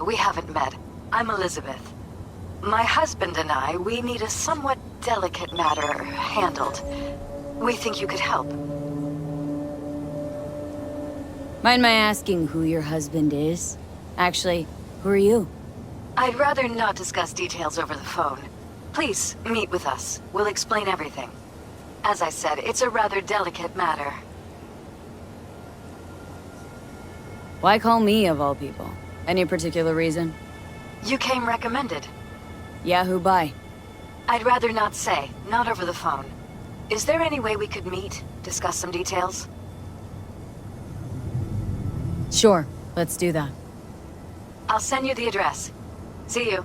we haven't met. I'm Elizabeth. My husband and I, we need a somewhat delicate matter handled. We think you could help. Mind my asking who your husband is? Actually, who are you? I'd rather not discuss details over the phone. Please, meet with us. We'll explain everything. As I said, it's a rather delicate matter. Why call me, of all people? Any particular reason? You came recommended. Yeah, who by? I'd rather not say, not over the phone. Is there any way we could meet, discuss some details? Sure, let's do that. I'll send you the address. See you.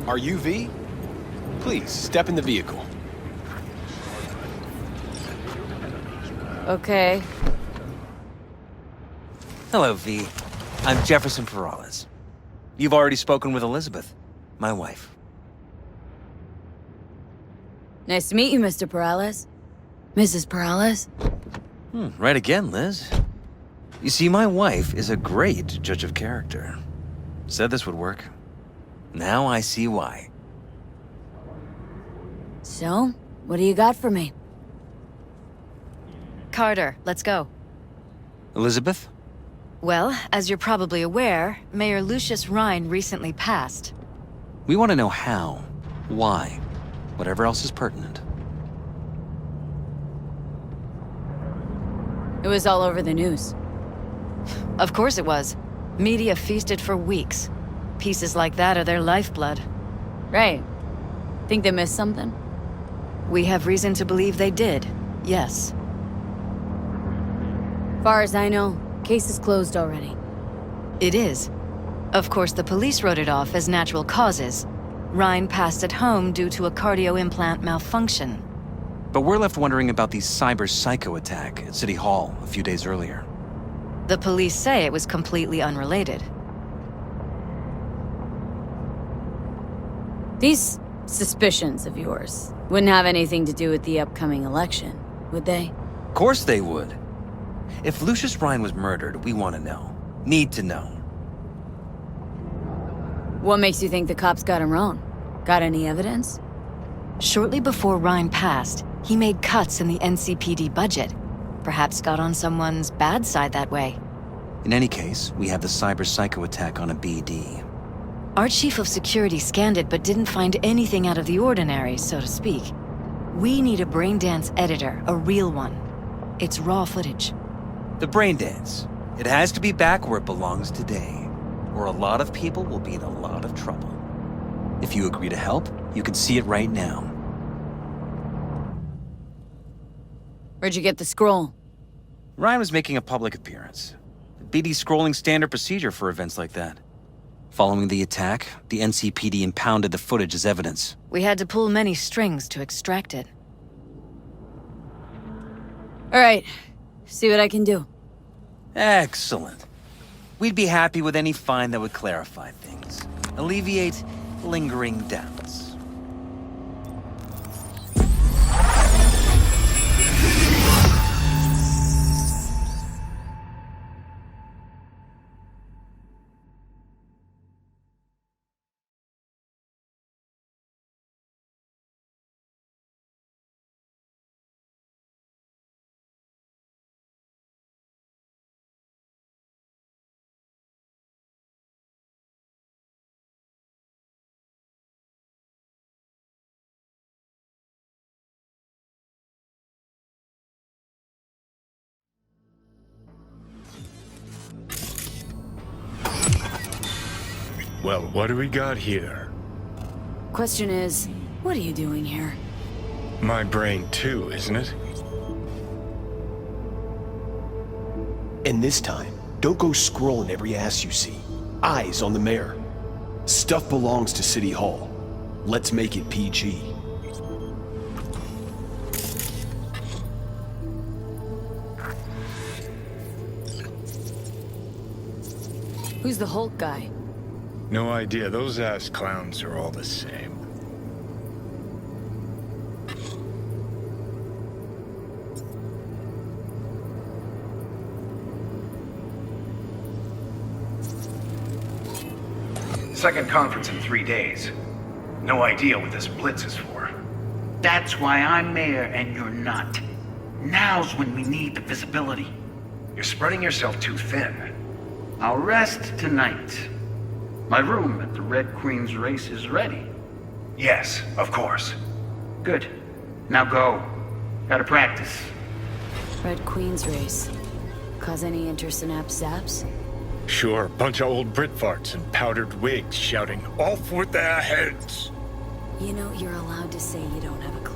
Are you V? Please, step in the vehicle. Okay. Hello, V. I'm Jefferson Perales. You've already spoken with Elizabeth, my wife. Nice to meet you, Mr. Perales. Mrs. Perales? Right again, Liz. You see, my wife is a great judge of character. Said this would work. Now I see why. So, what do you got for me? Carter, let's go. Elizabeth? Well, as you're probably aware, Mayor Lucius Rhine recently passed. We want to know how, why, whatever else is pertinent. It was all over the news. Of course it was. Media feasted for weeks. Pieces like that are their lifeblood. Right. Think they missed something? We have reason to believe they did, yes. Far as I know, case is closed already. It is. Of course, the police wrote it off as natural causes. Rhine passed at home due to a cardio implant malfunction. But we're left wondering about the cyber psycho attack at City Hall a few days earlier. The police say it was completely unrelated. These suspicions of yours wouldn't have anything to do with the upcoming election, would they? Of course they would. If Lucius Rhine was murdered, we want to know. Need to know. What makes you think the cops got him wrong? Got any evidence? Shortly before Rhine passed, he made cuts in the NCPD budget. Perhaps got on someone's bad side that way. In any case, we have the cyber psycho attack on a BD. Our chief of security scanned it but didn't find anything out of the ordinary, so to speak. We need a braindance editor, a real one. It's raw footage. The brain dance. It has to be back where it belongs today, or a lot of people will be in a lot of trouble. If you agree to help, you can see it right now. Where'd you get the scroll? Ryan was making a public appearance. BD's scrolling standard procedure for events like that. Following the attack, the NCPD impounded the footage as evidence. We had to pull many strings to extract it. Alright, see what I can do. Excellent. We'd be happy with any find that would clarify things, alleviate lingering doubts. Well, what do we got here? Question is, what are you doing here? My brain too, isn't it? And this time, don't go scrolling every ass you see. Eyes on the mayor. Stuff belongs to City Hall. Let's make it PG. Who's the Hulk guy? No idea. Those ass clowns are all the same. Second conference in 3 days. No idea what this blitz is for. That's why I'm mayor and you're not. Now's when we need the visibility. You're spreading yourself too thin. I'll rest tonight. My room at the Red Queen's race is ready. Yes, of course. Good. Now go. Gotta practice. Red Queen's race. Cause any intersynapse zaps? Sure, bunch of old Brit farts in powdered wigs shouting, "Off with their heads!" You know, you're allowed to say you don't have a clue.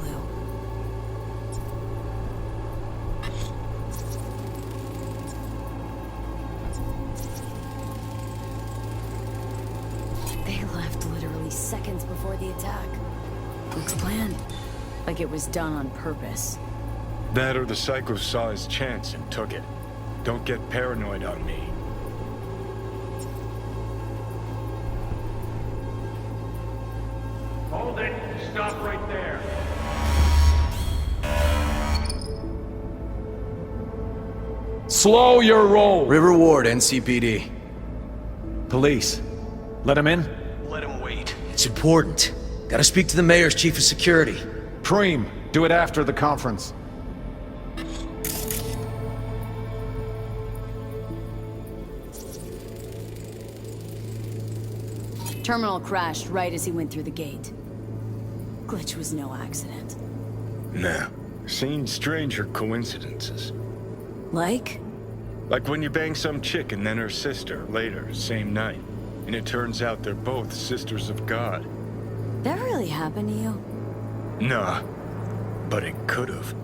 They left literally seconds before the attack. Looks planned. Like it was done on purpose. That or the psycho saw his chance and took it. Don't get paranoid on me. Hold it. Stop right there. Slow your roll! River Ward, NCPD. Police. Let him in? Let him wait. It's important. Gotta speak to the mayor's chief of security. Preem, do it after the conference. Terminal crashed right as he went through the gate. Glitch was no accident. Nah. Seen stranger coincidences. Like? Like when you bang some chick and then her sister later, same night. And it turns out they're both sisters of God. That really happened to you? Nah. But it could've.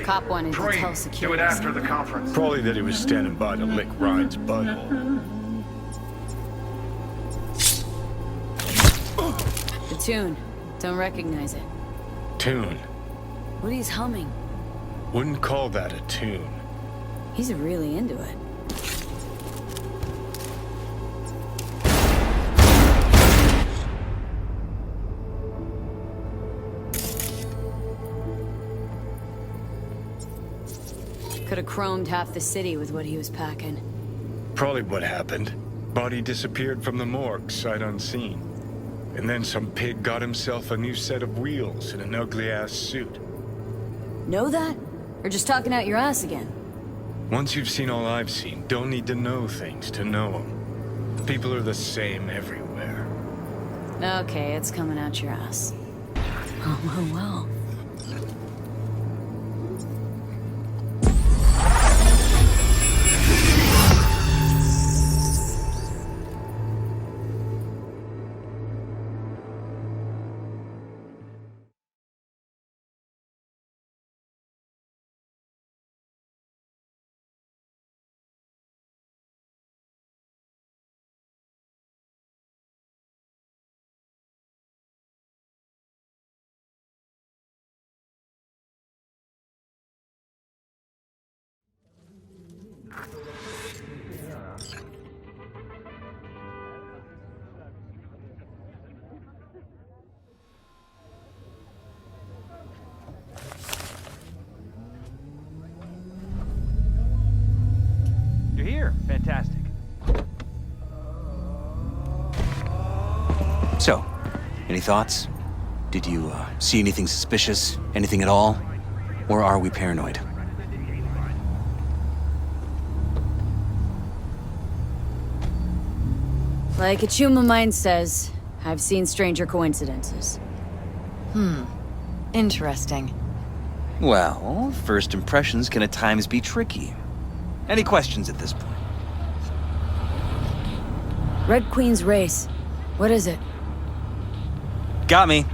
Cop wanted to tell Preem, security. do it after the conference. Probably that he was standing by to lick Ryan's butthole. The tune. Don't recognize it. Tune. What he's humming. Wouldn't call that a tune. He's really into it. Could have chromed half the city with what he was packing. Probably what happened. Body disappeared from the morgue, sight unseen. And then some pig got himself a new set of wheels in an ugly-ass suit. Know that? Or just talking out your ass again? Once you've seen all I've seen, don't need to know things to know them. People are the same everywhere. Okay, it's coming out your ass. Oh, well. You're here. Fantastic. So, any thoughts? Did you see anything suspicious? Anything at all? Or are we paranoid? Like Achuma Mind says, I've seen stranger coincidences. Interesting. Well, first impressions can at times be tricky. Any questions at this point? Red Queen's race. What is it? Got me.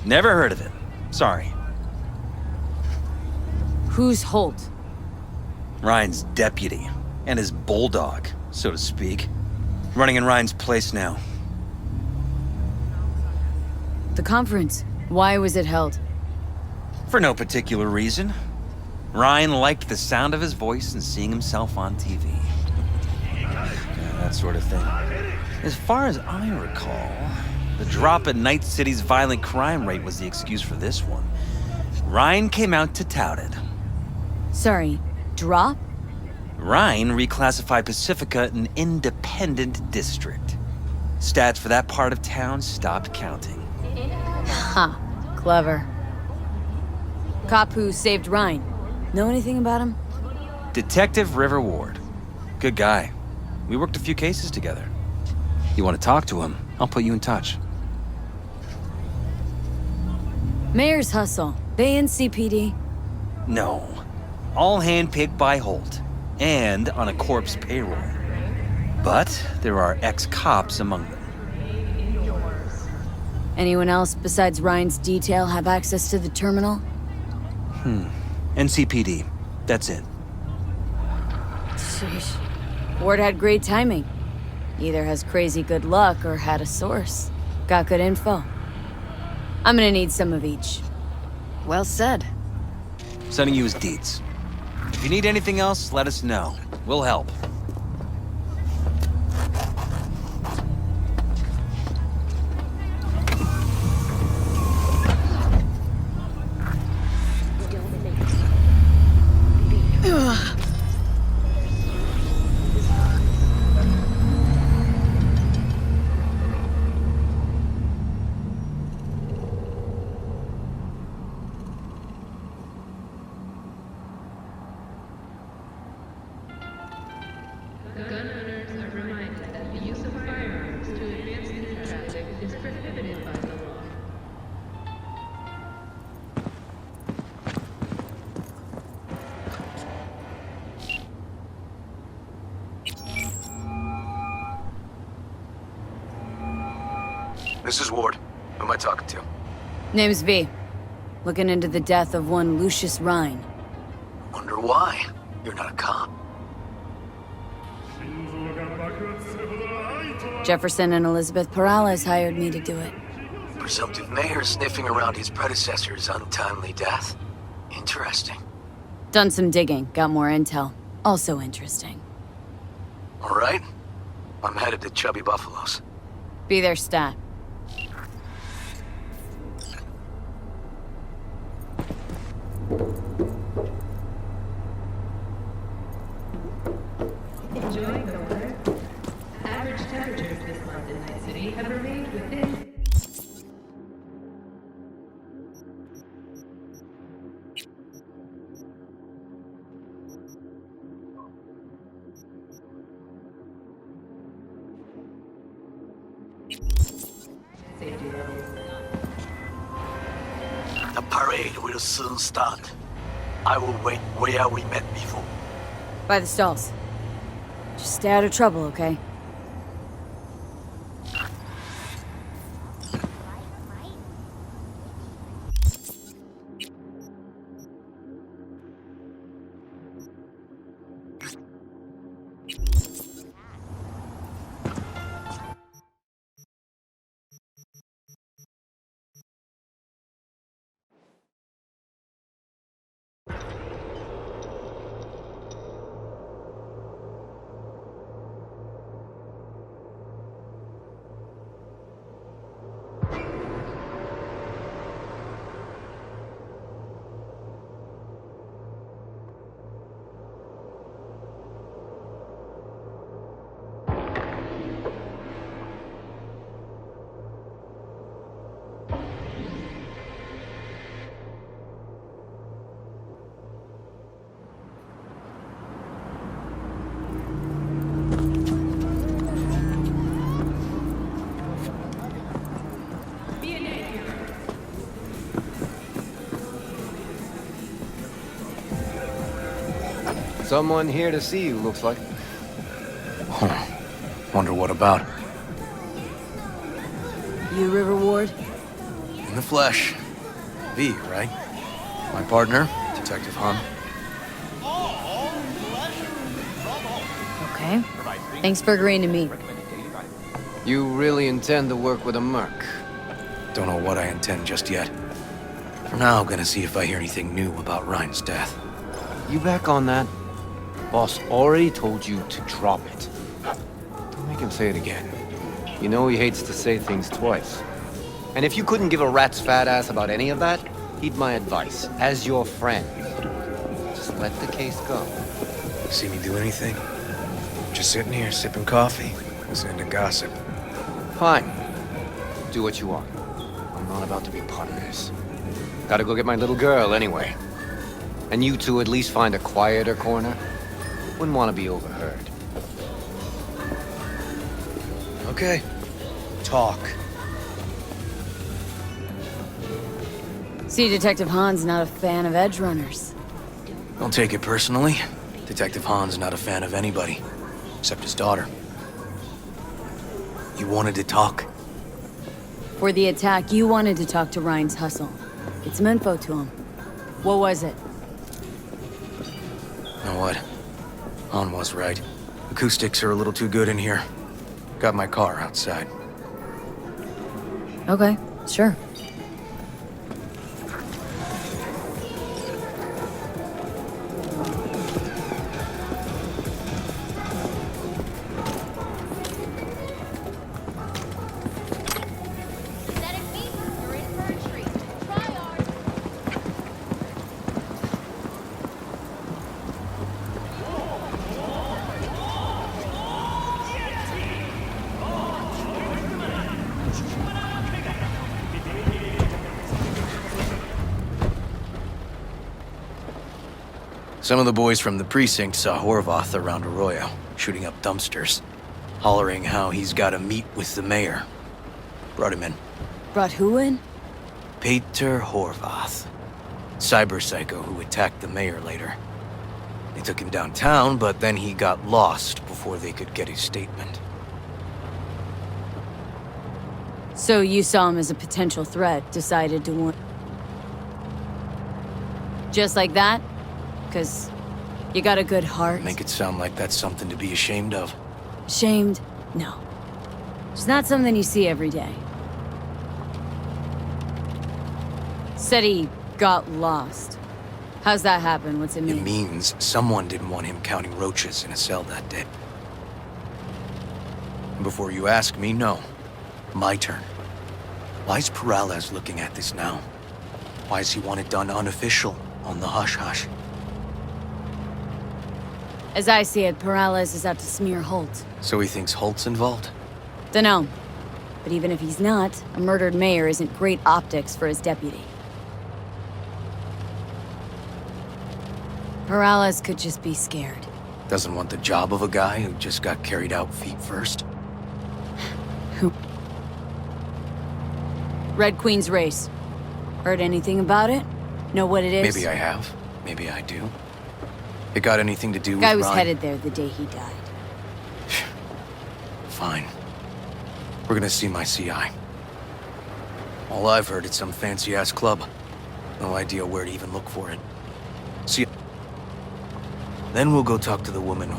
Never heard of it. Sorry. Who's Holt? Ryan's deputy. And his bulldog, so to speak. Running in Ryan's place now. The conference. Why was it held? For no particular reason. Ryan liked the sound of his voice and seeing himself on TV. That sort of thing. As far as I recall, the drop in Night City's violent crime rate was the excuse for this one. Ryan came out to tout it. Sorry, drop? Ryan reclassified Pacifica an independent district. Stats for that part of town stopped counting. Ha, clever. Cop who saved Ryan. Know anything about him? Detective River Ward. Good guy. We worked a few cases together. You want to talk to him? I'll put you in touch. Mayor's hustle. They in CPD? No. All handpicked by Holt. And on a corpse payroll. But there are ex-cops among them. Anyone else besides Ryan's detail have access to the terminal? NCPD. That's it. Sheesh. Ward had great timing. Either has crazy good luck or had a source. Got good info. I'm gonna need some of each. Well said. Sending you his deeds. If you need anything else, let us know. We'll help. Gun owners are reminded that the use of firearms to advance through traffic is prohibited by the law. This is Ward. Who am I talking to? Name's V. Looking into the death of one Lucius Rhine. Wonder why? You're not a cop. Jefferson and Elizabeth Perales hired me to do it. Presumptive mayor sniffing around his predecessor's untimely death? Interesting. Done some digging, got more intel. Also interesting. All right. I'm headed to Chubby Buffalo's. Be there, stat. Enjoying the weather? Average temperatures this month in Night City have remained within. The parade will soon start. I will wait where we met before. By the stalls. Just stay out of trouble, okay? Someone here to see you, looks like. Huh. Wonder what about. You River Ward? In the flesh. V, right? My partner, Detective Han. Okay. Thanks for agreeing to meet. You really intend to work with a merc? Don't know what I intend just yet. For now, gonna see if I hear anything new about Ryan's death. You back on that? Boss already told you to drop it. Don't make him say it again. You know he hates to say things twice. And if you couldn't give a rat's fat ass about any of that, heed my advice. As your friend, just let the case go. See me do anything? Just sitting here, sipping coffee, listening to gossip. Fine. Do what you want. I'm not about to be part of this. Gotta go get my little girl anyway. And you two at least find a quieter corner. Wouldn't want to be overheard. Okay. Talk. See, Detective Han's not a fan of edge runners. Don't take it personally. Detective Han's not a fan of anybody, except his daughter. You wanted to talk? For the attack, you wanted to talk to Ryan's hustle. Get some info to him. What was it? Know what? Han was right. Acoustics are a little too good in here. Got my car outside. Okay, sure. Some of the boys from the precinct saw Horvath around Arroyo, shooting up dumpsters, hollering how he's got to meet with the mayor. Brought him in. Brought who in? Peter Horvath. Cyber psycho who attacked the mayor later. They took him downtown, but then he got lost before they could get his statement. So you saw him as a potential threat, decided to warn... Just like that? 'Cause you got a good heart. Make it sound like that's something to be ashamed of. Ashamed? No. It's not something you see every day. Said he got lost. How's that happen? What's it mean? It means someone didn't want him counting roaches in a cell that day. And before you ask me, no. My turn. Why's Peralez looking at this now? Why does he want it done unofficial, on the hush-hush? As I see it, Peralez is out to smear Holt. So he thinks Holt's involved? Dunno. But even if he's not, a murdered mayor isn't great optics for his deputy. Peralez could just be scared. Doesn't want the job of a guy who just got carried out feet first? Red Queen's race. Heard anything about it? Know what it is? Maybe I have. Maybe I do. It got anything to do with Guy was Ryan? headed there the day he died. Fine. We're gonna see my CI. All I've heard is some fancy-ass club. No idea where to even look for it. See. Then we'll go talk to the woman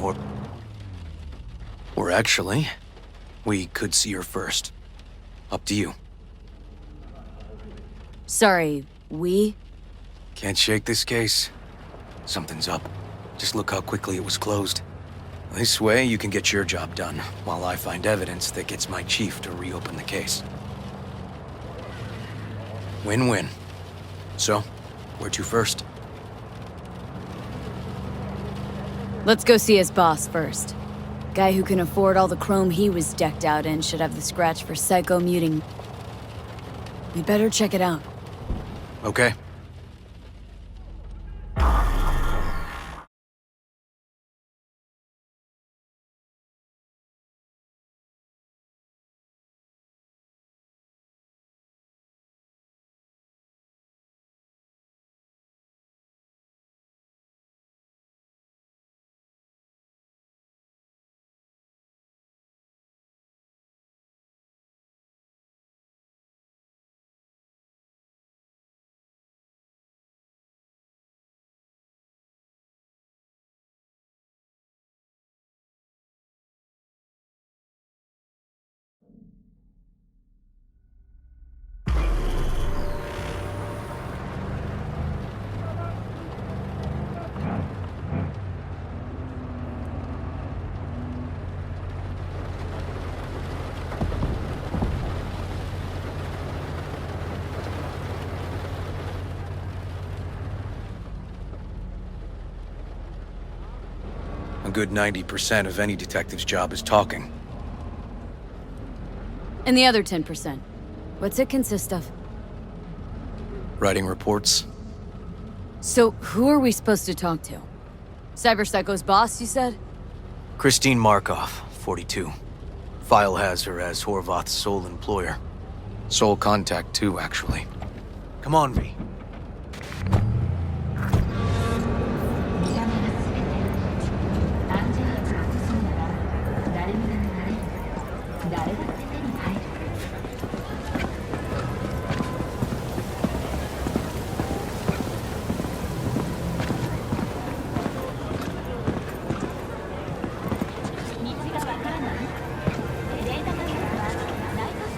Or actually, we could see her first. Up to you. Sorry, we? Can't shake this case. Something's up. Just look how quickly it was closed. This way, you can get your job done, while I find evidence that gets my chief to reopen the case. Win-win. So, where to first? Let's go see his boss first. Guy who can afford all the chrome he was decked out in should have the scratch for psycho-muting. We better check it out. Okay. A good 90% of any detective's job is talking. And the other 10%? What's it consist of? Writing reports. So, who are we supposed to talk to? Cyberpsycho's boss, you said? Christine Markov, 42. File has her as Horvath's sole employer. Sole contact, too, actually. Come on, V.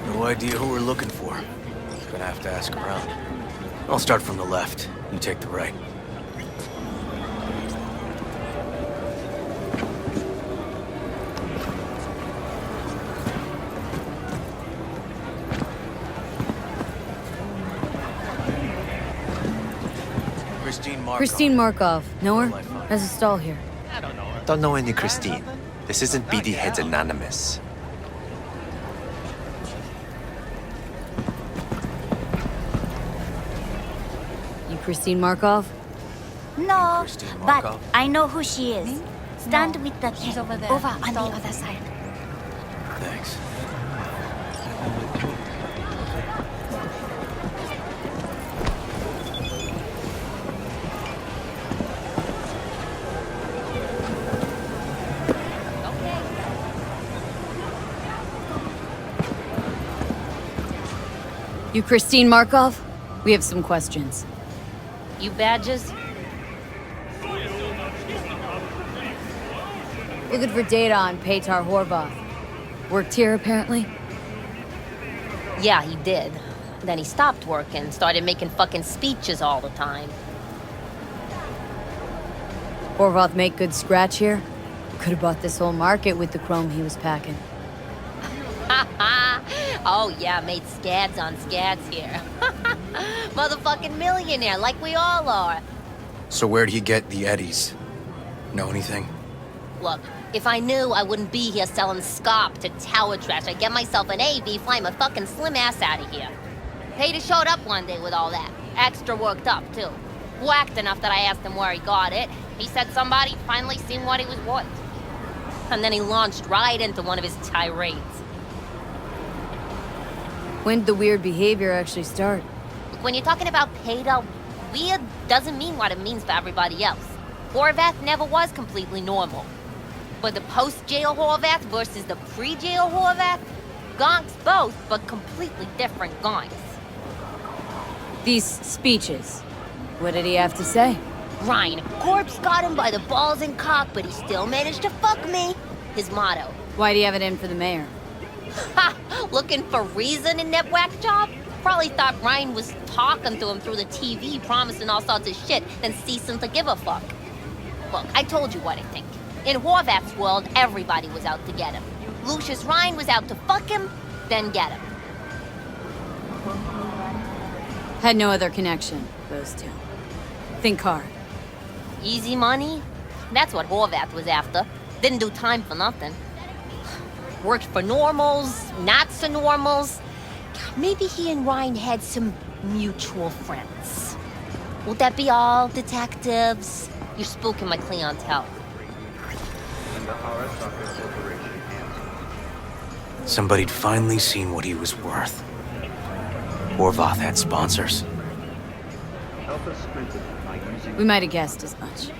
No idea who we're looking for. Gonna have to ask around. I'll start from the left. You take the right. Christine Markov. Know her? Has a stall here. Don't know any Christine. This isn't BD Heads Anonymous. You Christine Markov? No, Christine but Markov? I know who she is. Stand with the tent over on the other side. Thanks. You Christine Markov? We have some questions. You badges? Looking for data on Petar Horvath. Worked here, apparently? Yeah, he did. Then he stopped working, started making fucking speeches all the time. Horvath make good scratch here? Could have bought this whole market with the chrome he was packing. Oh yeah, made scads on scads here. Motherfucking millionaire, like we all are. So where'd he get the eddies? Know anything? Look, if I knew, I wouldn't be here selling scop to tower trash. I'd get myself an AV, fly my fucking slim ass out of here. Peter showed up one day with all that. Extra worked up, too. Whacked enough that I asked him where he got it. He said somebody finally seen what he was worth. And then he launched right into one of his tirades. When did the weird behavior actually start? Look, when you're talking about Peter, weird doesn't mean what it means for everybody else. Horvath never was completely normal. But the post-jail Horvath versus the pre-jail Horvath? Gonks both, but completely different gonks. These speeches. What did he have to say? Ryan, corpse got him by the balls and cock, but he still managed to fuck me. His motto. Why do you have it in for the mayor? Ha! Looking for reason in that whack job? Probably thought Ryan was talking to him through the TV, promising all sorts of shit, then ceasing to give a fuck. Look, I told you what I think. In Horvath's world, everybody was out to get him. Lucius Ryan was out to fuck him, then get him. Had no other connection, those two. Think hard. Easy money? That's what Horvath was after. Didn't do time for nothing. Worked for normals, not so normals. Maybe he and Ryan had some mutual friends. Will that be all, detectives? You're spooking my clientele. Somebody'd finally seen what he was worth. Horvath had sponsors. We might have guessed as much.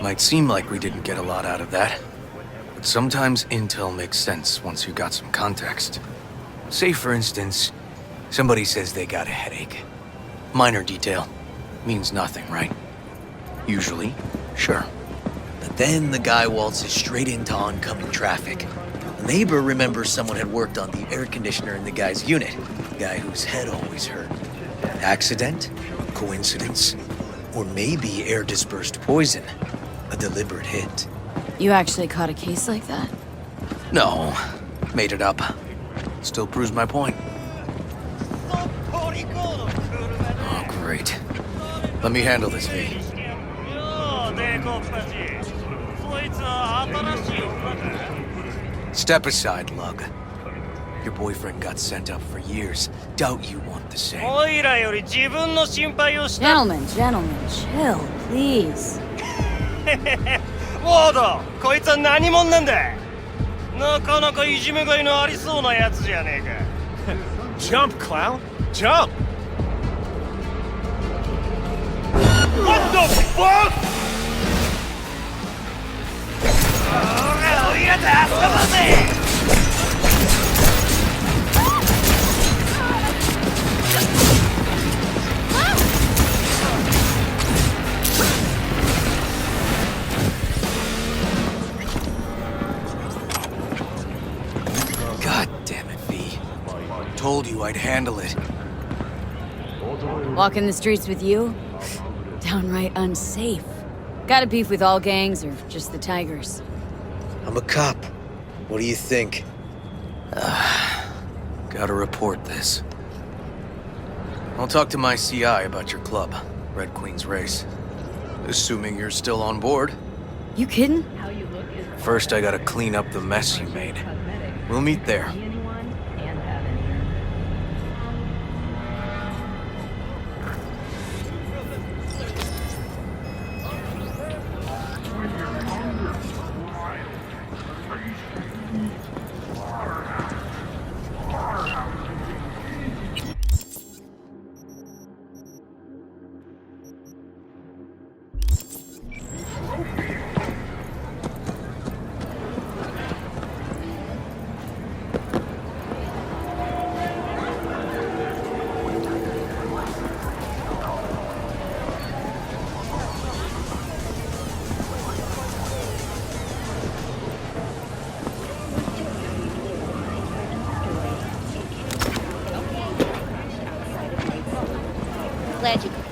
Might seem like we didn't get a lot out of that. But sometimes intel makes sense once you got some context. Say, for instance, somebody says they got a headache. Minor detail. Means nothing, right? Usually, sure. But then the guy waltzes straight into oncoming traffic. The neighbor remembers someone had worked on the air conditioner in the guy's unit. The guy whose head always hurt. Accident? Coincidence? Or maybe air-dispersed poison. A deliberate hit. You actually caught a case like that? No. Made it up. Still proves my point. Oh, great. Let me handle this, V. Step aside, Lug. Your boyfriend got sent up for years. Doubt you want the same. Gentlemen, chill, please. ウォード、こいつは何者なんだ。なかなかいじめがいのありそうなやつじゃねえか。Jump, clown! Jump! What the fuck? 俺らで遊ばせ。Told you I'd handle it. Walking the streets with you? Downright unsafe. Got a beef with all gangs or just the Tigers? I'm a cop. What do you think? Gotta report this. I'll talk to my CI about your club, Red Queen's Race. Assuming you're still on board. You kidding? First, I gotta clean up the mess you made. We'll meet there. Glad you could